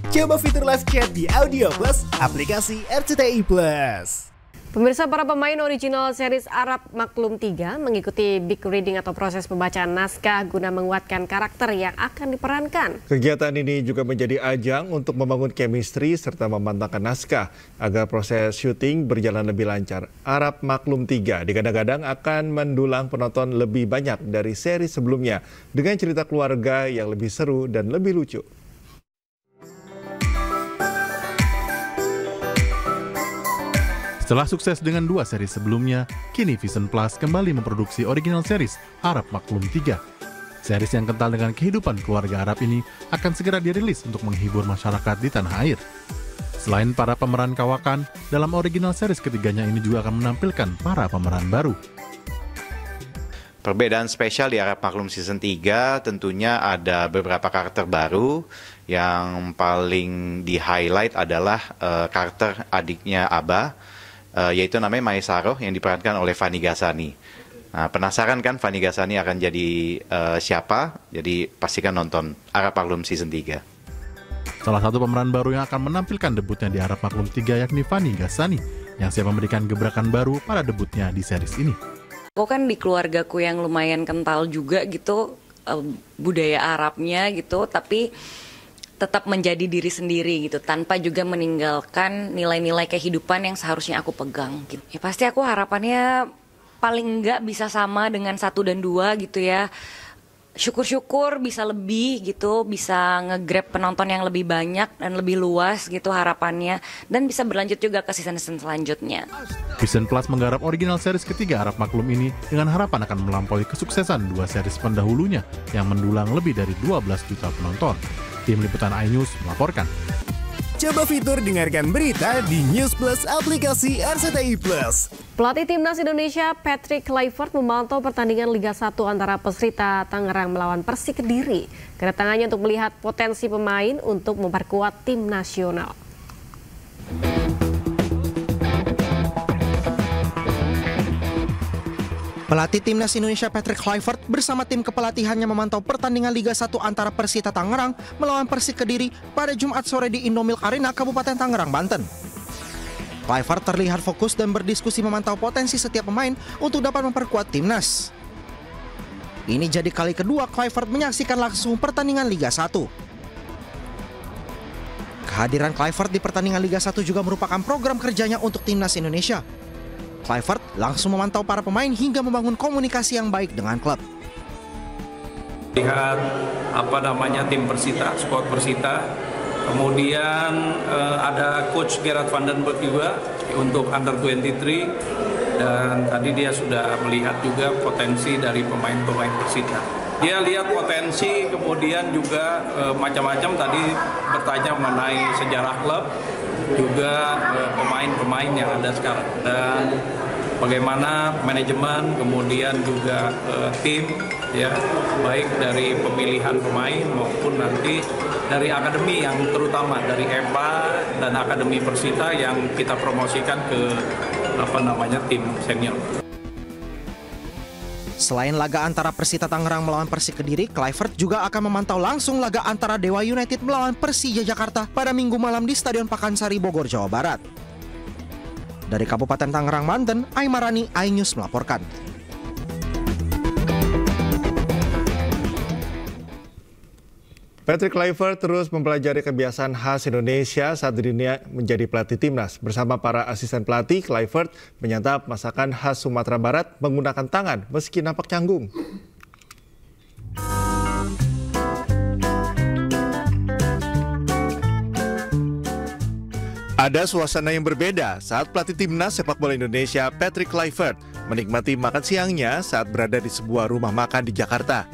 Coba fitur live chat di Audio Plus, aplikasi RCTI Plus. Pemirsa, para pemain original series Arab Maklum 3 mengikuti big reading atau proses pembacaan naskah guna menguatkan karakter yang akan diperankan. Kegiatan ini juga menjadi ajang untuk membangun chemistry serta memantapkan naskah agar proses syuting berjalan lebih lancar. Arab Maklum 3 digadang-gadang akan mendulang penonton lebih banyak dari seri sebelumnya dengan cerita keluarga yang lebih seru dan lebih lucu. Setelah sukses dengan 2 seri sebelumnya, kini Vision Plus kembali memproduksi original series Arab Maklum 3. Series yang kental dengan kehidupan keluarga Arab ini akan segera dirilis untuk menghibur masyarakat di tanah air. Selain para pemeran kawakan, dalam original series ketiganya ini juga akan menampilkan para pemeran baru. Perbedaan spesial di Arab Maklum Season 3 tentunya ada beberapa karakter baru. Yang paling di-highlight adalah karakter adiknya Abah, yaitu namanya Maesaroh yang diperankan oleh Fani Ghazani. Nah, penasaran kan Fani Ghazani akan jadi siapa? Jadi pastikan nonton Arab Maklum Season 3. Salah satu pemeran baru yang akan menampilkan debutnya di Arab Maklum 3 yakni Fani Ghazani, yang siap memberikan gebrakan baru pada debutnya di series ini. Aku kan di keluargaku yang lumayan kental juga gitu, budaya Arabnya gitu, tapi tetap menjadi diri sendiri gitu, tanpa juga meninggalkan nilai-nilai kehidupan yang seharusnya aku pegang gitu. Ya pasti aku harapannya paling enggak bisa sama dengan 1 dan 2 gitu ya. syukur-syukur bisa lebih gitu, bisa nge-grab penonton yang lebih banyak dan lebih luas gitu harapannya, dan bisa berlanjut juga ke season-season selanjutnya. Vision Plus menggarap original series ketiga Arab Maklum ini dengan harapan akan melampaui kesuksesan 2 series pendahulunya yang mendulang lebih dari 12 juta penonton. Tim Liputan iNews melaporkan. Coba fitur dengarkan berita di News Plus aplikasi RCTI Plus. Pelatih Timnas Indonesia Patrick Kluivert memantau pertandingan Liga 1 antara Persita Tangerang melawan Persik Kediri. Kedatangannya untuk melihat potensi pemain untuk memperkuat tim nasional. Pelatih Timnas Indonesia Patrick Kluivert bersama tim kepelatihannya memantau pertandingan Liga 1 antara Persita Tangerang melawan Persik Kediri pada Jumat sore di Indomilk Arena, Kabupaten Tangerang, Banten. Kluivert terlihat fokus dan berdiskusi memantau potensi setiap pemain untuk dapat memperkuat timnas. Ini jadi kali kedua Kluivert menyaksikan langsung pertandingan Liga 1. Kehadiran Kluivert di pertandingan Liga 1 juga merupakan program kerjanya untuk timnas Indonesia. Kluivert langsung memantau para pemain hingga membangun komunikasi yang baik dengan klub. Lihat tim Persita, squad Persita. Kemudian ada coach Gerard van den Berg juga untuk under 23, dan tadi dia sudah melihat juga potensi dari pemain-pemain Persita. Dia lihat potensi, kemudian juga macam-macam, tadi bertanya mengenai sejarah klub, juga pemain-pemain yang ada sekarang, dan bagaimana manajemen, kemudian juga tim, ya, baik dari pemilihan pemain maupun nanti dari akademi, yang terutama dari EPA dan akademi Persita yang kita promosikan ke tim senior. Selain laga antara Persita Tangerang melawan Persik Kediri, Kluivert juga akan memantau langsung laga antara Dewa United melawan Persija Jakarta pada Minggu malam di Stadion Pakansari, Bogor, Jawa Barat. Dari Kabupaten Tangerang, Banten, Aimarani, iNews melaporkan. Patrick Kluivert terus mempelajari kebiasaan khas Indonesia saat dirinya menjadi pelatih timnas. Bersama para asisten pelatih, Kluivert menyantap masakan khas Sumatera Barat menggunakan tangan meski nampak canggung. Ada suasana yang berbeda saat pelatih timnas sepak bola Indonesia Patrick Kluivert menikmati makan siangnya saat berada di sebuah rumah makan di Jakarta.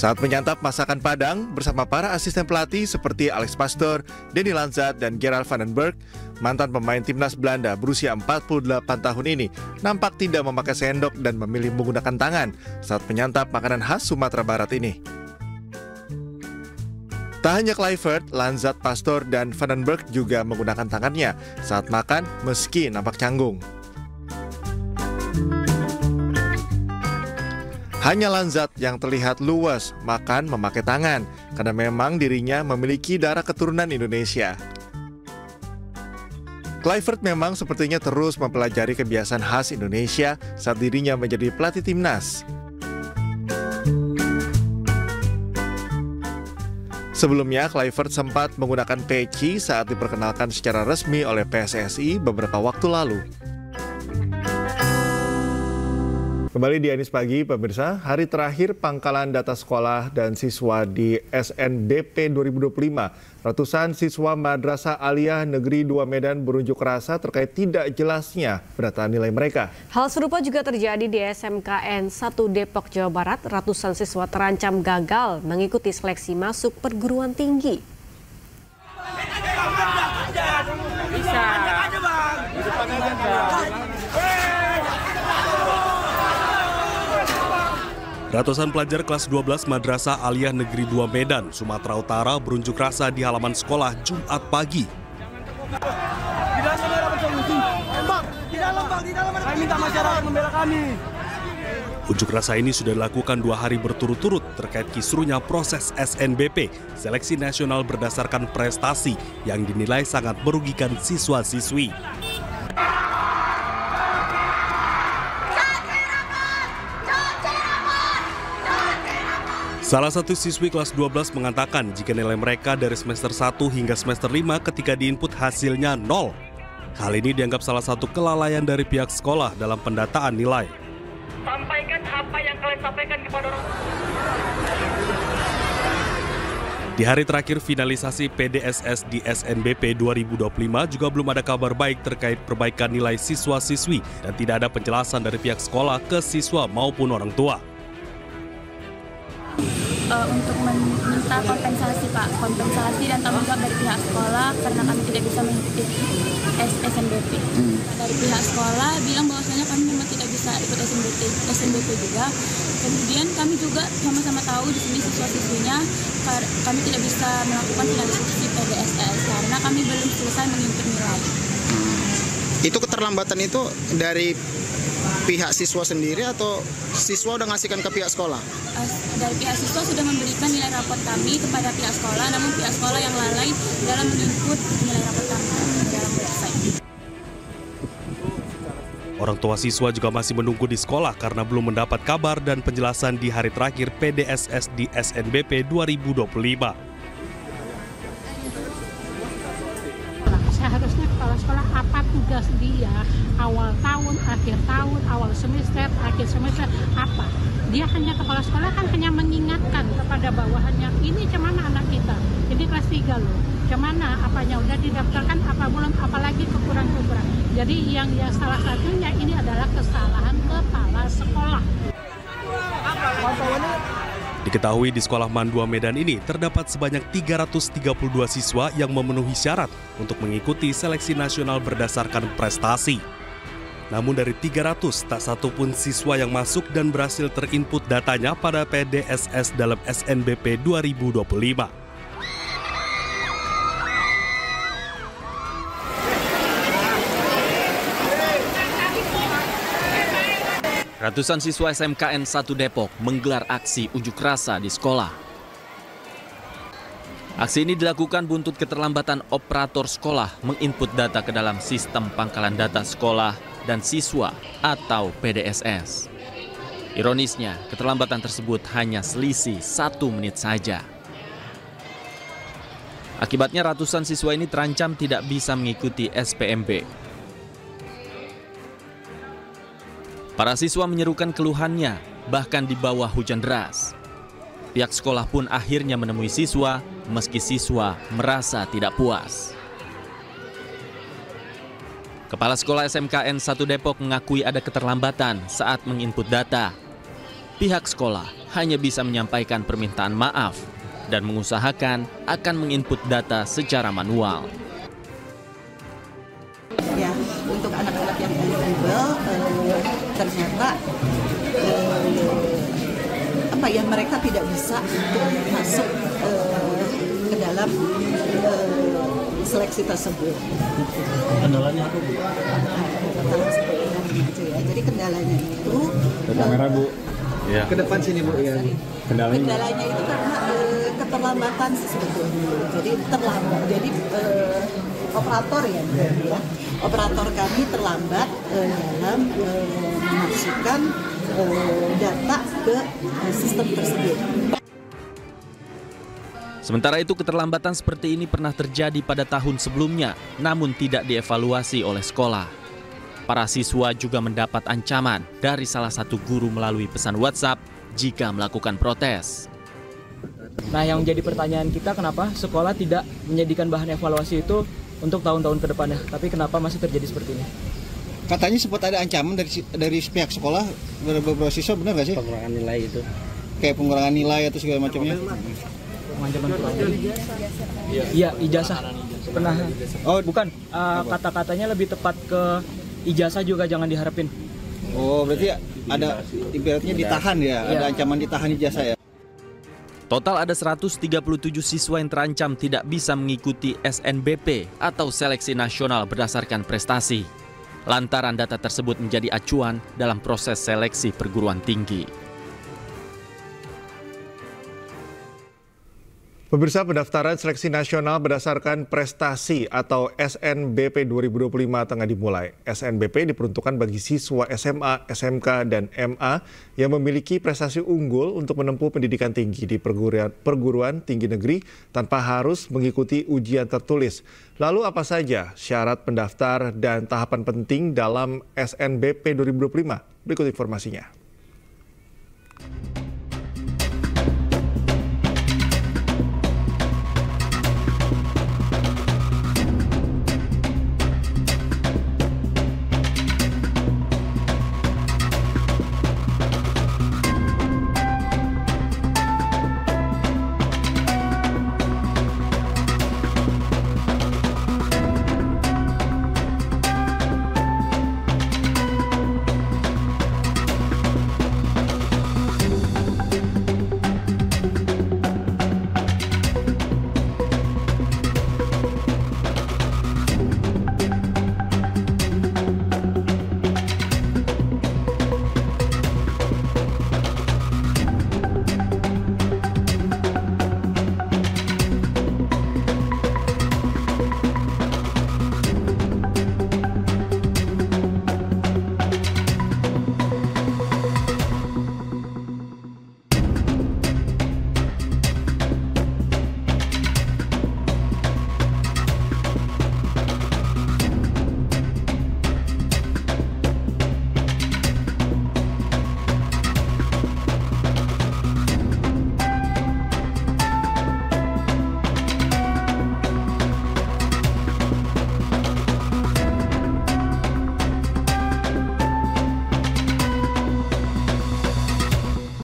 Saat menyantap masakan Padang bersama para asisten pelatih seperti Alex Pastoor, Denny Lanzat, dan Gerard van den Berg, mantan pemain timnas Belanda berusia 48 tahun ini nampak tidak memakai sendok dan memilih menggunakan tangan saat menyantap makanan khas Sumatera Barat ini. Tak hanya Kluivert, Lanzat, Pastoor, dan van den Berg juga menggunakan tangannya saat makan meski nampak canggung. Hanya Lanzat yang terlihat luas makan memakai tangan karena memang dirinya memiliki darah keturunan Indonesia. Kluivert memang sepertinya terus mempelajari kebiasaan khas Indonesia saat dirinya menjadi pelatih timnas. Sebelumnya, Kluivert sempat menggunakan peci saat diperkenalkan secara resmi oleh PSSI beberapa waktu lalu. Kembali di Anies Pagi, pemirsa, hari terakhir pangkalan data sekolah dan siswa di SNBP 2025. Ratusan siswa Madrasah Aliyah Negeri 2 Medan berunjuk rasa terkait tidak jelasnya pendataan nilai mereka. Hal serupa juga terjadi di SMKN 1 Depok, Jawa Barat. Ratusan siswa terancam gagal mengikuti seleksi masuk perguruan tinggi. Ratusan pelajar kelas 12 Madrasah Aliyah Negeri 2 Medan, Sumatera Utara berunjuk rasa di halaman sekolah Jumat pagi. Unjuk rasa ini sudah dilakukan 2 hari berturut-turut terkait kisruhnya proses SNBP, seleksi nasional berdasarkan prestasi yang dinilai sangat merugikan siswa-siswi. Salah satu siswi kelas 12 mengatakan jika nilai mereka dari semester 1 hingga semester 5 ketika diinput hasilnya 0. Hal ini dianggap salah satu kelalaian dari pihak sekolah dalam pendataan nilai. Sampaikan apa yang kalian sampaikan kepada orang tua. Di hari terakhir finalisasi PDSS di SNBP 2025 juga belum ada kabar baik terkait perbaikan nilai siswa-siswi dan tidak ada penjelasan dari pihak sekolah ke siswa maupun orang tua. Untuk meminta kompensasi Pak, kompensasi dan tanggung jawab dari pihak sekolah karena kami tidak bisa mengikuti SNBP. Dari pihak sekolah bilang bahwasanya kami memang tidak bisa ikut SNBP juga. Kemudian kami juga sama-sama tahu di sini siswa-siswinya kami tidak bisa melakukan finalisasi PDSS karena kami belum selesai menginput nilai. Itu keterlambatan itu dari pihak siswa sendiri atau siswa udah ngasihkan ke pihak sekolah? Dari pihak siswa sudah memberikan nilai rapor kami kepada pihak sekolah, namun pihak sekolah yang lalai dalam menginput nilai rapor kami dalam website. Orang tua siswa juga masih menunggu di sekolah karena belum mendapat kabar dan penjelasan di hari terakhir PDSS di SNBP 2025. Seharusnya kepala sekolah apa tugas dia awal tahun, akhir tahun, awal semester, akhir semester, apa? Dia hanya kepala sekolah kan hanya mengingatkan kepada bawahannya, ini cemana anak kita, ini kelas 3 loh, cemana apanya udah didaftarkan apa belum, apalagi kekurangan. Jadi yang salah satunya ini adalah kesalahan kepala sekolah. Diketahui di Sekolah Mandua Medan ini terdapat sebanyak 332 siswa yang memenuhi syarat untuk mengikuti seleksi nasional berdasarkan prestasi. Namun dari 300, tak satu pun siswa yang masuk dan berhasil terinput datanya pada PDSS dalam SNBP 2025. Ratusan siswa SMKN 1 Depok menggelar aksi unjuk rasa di sekolah. Aksi ini dilakukan buntut keterlambatan operator sekolah menginput data ke dalam sistem pangkalan data sekolah dan siswa atau PDSS. Ironisnya, keterlambatan tersebut hanya selisih 1 menit saja. Akibatnya ratusan siswa ini terancam tidak bisa mengikuti SPMB. Para siswa menyerukan keluhannya, bahkan di bawah hujan deras. Pihak sekolah pun akhirnya menemui siswa, meski siswa merasa tidak puas. Kepala Sekolah SMKN 1 Depok mengakui ada keterlambatan saat menginput data. Pihak sekolah hanya bisa menyampaikan permintaan maaf dan mengusahakan akan menginput data secara manual. Ya, untuk anak-anak yang eligible ternyata mereka tidak bisa masuk ke dalam seleksi tersebut. Kendalanya apa, Bu? Jadi kendalanya itu kamera, Bu. Ya. Ke depan sini, Bu, ya. Kendalanya itu karena keterlambatan sebetulnya. Jadi terlambat. Jadi operator ya. Operator kami terlambat dalam memasukkan data ke sistem tersebut. Sementara itu keterlambatan seperti ini pernah terjadi pada tahun sebelumnya, namun tidak dievaluasi oleh sekolah. Para siswa juga mendapat ancaman dari salah satu guru melalui pesan WhatsApp jika melakukan protes. Nah, yang menjadi pertanyaan kita, kenapa sekolah tidak menjadikan bahan evaluasi itu untuk tahun-tahun ke depannya, tapi kenapa masih terjadi seperti ini? Katanya sempat ada ancaman dari pihak sekolah beberapa siswa, benar nggak sih? Pengurangan nilai itu. Kayak pengurangan nilai atau segala macamnya. Ancaman iya, ijazah. Pernah. Oh, bukan. Kata-katanya lebih tepat ke ijazah juga jangan diharapin. Oh, berarti ada ibaratnya ditahan ya, ada ancaman ditahan ijazah ya. Total ada 137 siswa yang terancam tidak bisa mengikuti SNBP atau seleksi nasional berdasarkan prestasi. Lantaran data tersebut menjadi acuan dalam proses seleksi perguruan tinggi. Pemirsa, pendaftaran seleksi nasional berdasarkan prestasi atau SNBP 2025 tengah dimulai. SNBP diperuntukkan bagi siswa SMA, SMK, dan MA yang memiliki prestasi unggul untuk menempuh pendidikan tinggi di perguruan tinggi negeri tanpa harus mengikuti ujian tertulis. Lalu apa saja syarat pendaftar dan tahapan penting dalam SNBP 2025? Berikut informasinya.